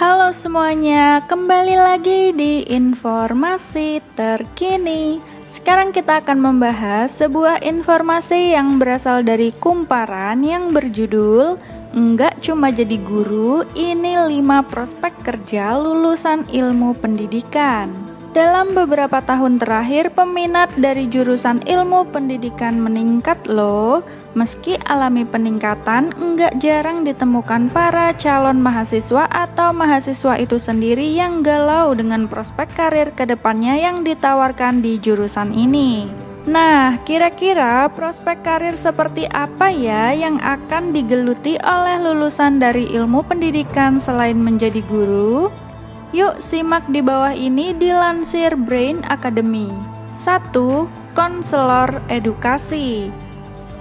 Halo semuanya, kembali lagi di informasi terkini. Sekarang kita akan membahas sebuah informasi yang berasal dari Kumparan yang berjudul Enggak Cuma Jadi Guru, Ini 5 Prospek Kerja Lulusan Ilmu Pendidikan. Dalam beberapa tahun terakhir, peminat dari jurusan ilmu pendidikan meningkat loh. Meski alami peningkatan, enggak jarang ditemukan para calon mahasiswa atau mahasiswa itu sendiri yang galau dengan prospek karir ke depannya yang ditawarkan di jurusan ini. Nah, kira-kira prospek karir seperti apa ya yang akan digeluti oleh lulusan dari ilmu pendidikan selain menjadi guru? Yuk simak di bawah ini dilansir Brain Academy. 1. Konselor edukasi.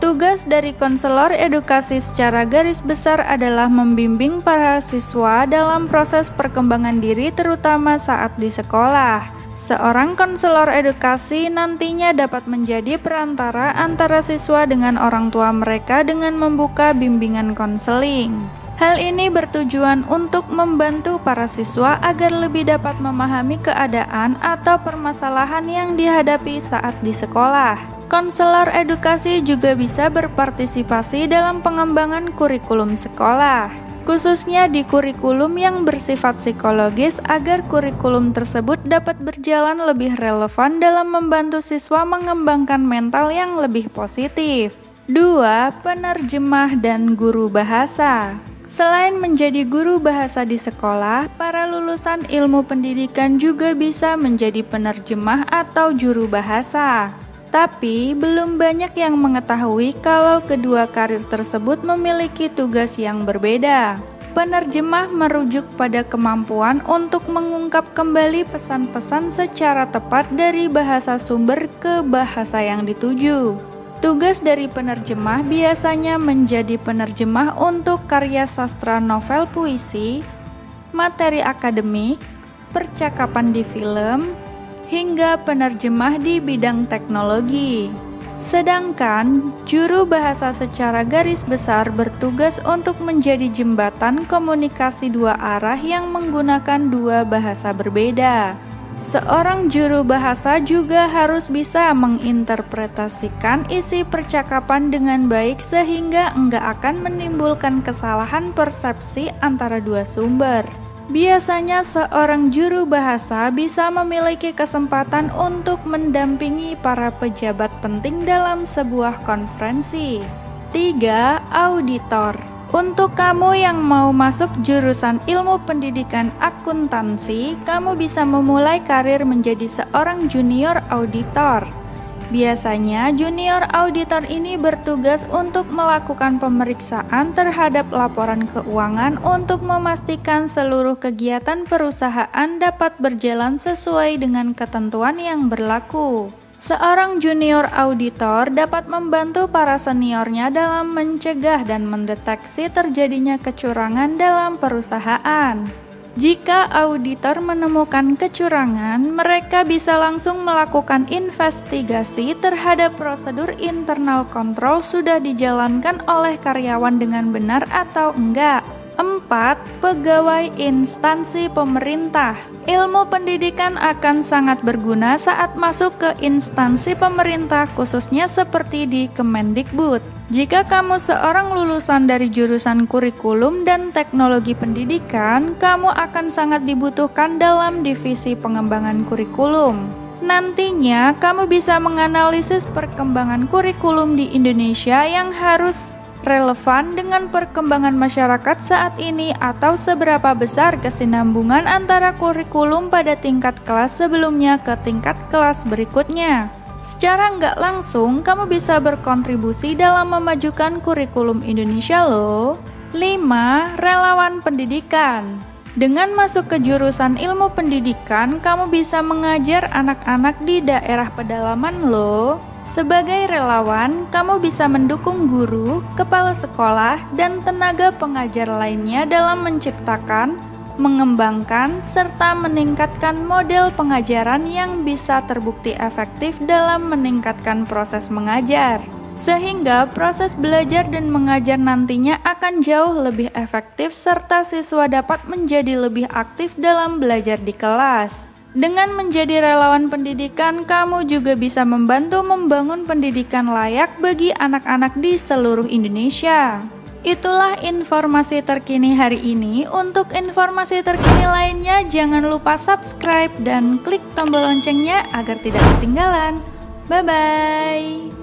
Tugas dari konselor edukasi secara garis besar adalah membimbing para siswa dalam proses perkembangan diri terutama saat di sekolah. Seorang konselor edukasi nantinya dapat menjadi perantara antara siswa dengan orang tua mereka dengan membuka bimbingan konseling. Hal ini bertujuan untuk membantu para siswa agar lebih dapat memahami keadaan atau permasalahan yang dihadapi saat di sekolah. Konselor edukasi juga bisa berpartisipasi dalam pengembangan kurikulum sekolah, khususnya di kurikulum yang bersifat psikologis agar kurikulum tersebut dapat berjalan lebih relevan dalam membantu siswa mengembangkan mental yang lebih positif. 2. Penerjemah dan guru bahasa. Selain menjadi guru bahasa di sekolah, para lulusan ilmu pendidikan juga bisa menjadi penerjemah atau juru bahasa. Tapi, belum banyak yang mengetahui kalau kedua karir tersebut memiliki tugas yang berbeda. Penerjemah merujuk pada kemampuan untuk mengungkap kembali pesan-pesan secara tepat dari bahasa sumber ke bahasa yang dituju. Tugas dari penerjemah biasanya menjadi penerjemah untuk karya sastra novel puisi, materi akademik, percakapan di film, hingga penerjemah di bidang teknologi. Sedangkan juru bahasa secara garis besar bertugas untuk menjadi jembatan komunikasi dua arah yang menggunakan dua bahasa berbeda. Seorang juru bahasa juga harus bisa menginterpretasikan isi percakapan dengan baik sehingga enggak akan menimbulkan kesalahan persepsi antara dua sumber. Biasanya seorang juru bahasa bisa memiliki kesempatan untuk mendampingi para pejabat penting dalam sebuah konferensi. 3. Auditor. Untuk kamu yang mau masuk jurusan ilmu pendidikan akuntansi, kamu bisa memulai karir menjadi seorang junior auditor. Biasanya, junior auditor ini bertugas untuk melakukan pemeriksaan terhadap laporan keuangan untuk memastikan seluruh kegiatan perusahaan dapat berjalan sesuai dengan ketentuan yang berlaku. Seorang junior auditor dapat membantu para seniornya dalam mencegah dan mendeteksi terjadinya kecurangan dalam perusahaan. Jika auditor menemukan kecurangan, mereka bisa langsung melakukan investigasi terhadap prosedur internal kontrol sudah dijalankan oleh karyawan dengan benar atau enggak. 4. Pegawai instansi pemerintah. Ilmu pendidikan akan sangat berguna saat masuk ke instansi pemerintah, khususnya seperti di Kemendikbud. Jika kamu seorang lulusan dari jurusan kurikulum dan teknologi pendidikan, kamu akan sangat dibutuhkan dalam divisi pengembangan kurikulum. Nantinya, kamu bisa menganalisis perkembangan kurikulum di Indonesia yang harus relevan dengan perkembangan masyarakat saat ini atau seberapa besar kesinambungan antara kurikulum pada tingkat kelas sebelumnya ke tingkat kelas berikutnya. Secara nggak langsung, kamu bisa berkontribusi dalam memajukan kurikulum Indonesia loh. 5. Relawan pendidikan. Dengan masuk ke jurusan ilmu pendidikan, kamu bisa mengajar anak-anak di daerah pedalaman loh. Sebagai relawan, kamu bisa mendukung guru, kepala sekolah, dan tenaga pengajar lainnya dalam menciptakan, mengembangkan, serta meningkatkan model pengajaran yang bisa terbukti efektif dalam meningkatkan proses mengajar. sehingga proses belajar dan mengajar nantinya akan jauh lebih efektif serta siswa dapat menjadi lebih aktif dalam belajar di kelas. Dengan menjadi relawan pendidikan, kamu juga bisa membantu membangun pendidikan layak bagi anak-anak di seluruh Indonesia. Itulah informasi terkini hari ini. Untuk informasi terkini lainnya, jangan lupa subscribe dan klik tombol loncengnya agar tidak ketinggalan. Bye-bye.